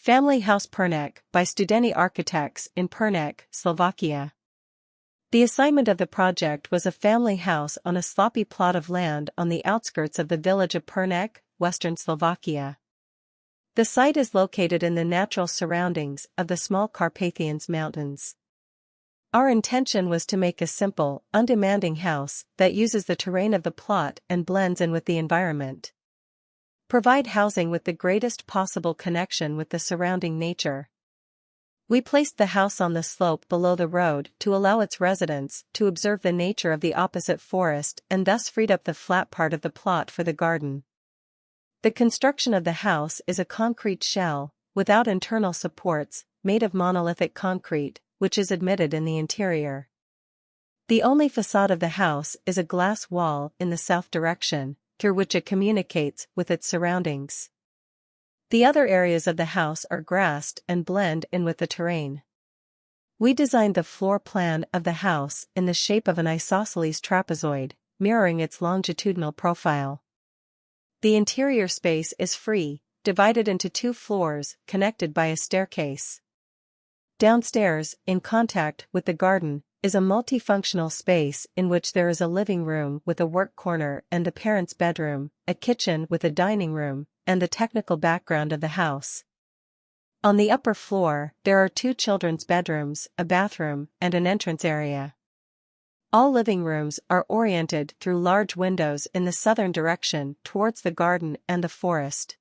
Family House Pernek by Studeny Architects in Pernek, Slovakia. The assignment of the project was a family house on a sloppy plot of land on the outskirts of the village of Pernek, western Slovakia. The site is located in the natural surroundings of the Small Carpathians mountains. Our intention was to make a simple, undemanding house that uses the terrain of the plot and blends in with the environment. Provide housing with the greatest possible connection with the surrounding nature. We placed the house on the slope below the road to allow its residents to observe the nature of the opposite forest and thus freed up the flat part of the plot for the garden. The construction of the house is a concrete shell, without internal supports, made of monolithic concrete, which is admitted in the interior. The only facade of the house is a glass wall in the south direction, through which it communicates with its surroundings. The other areas of the house are grassed and blend in with the terrain. We designed the floor plan of the house in the shape of an isosceles trapezoid, mirroring its longitudinal profile. The interior space is free, divided into 2 floors, connected by a staircase. Downstairs, in contact with the garden, is a multifunctional space in which there is a living room with a work corner and a parent's bedroom, a kitchen with a dining room, and the technical background of the house. On the upper floor, there are 2 children's bedrooms, a bathroom, and an entrance area. All living rooms are oriented through large windows in the southern direction towards the garden and the forest.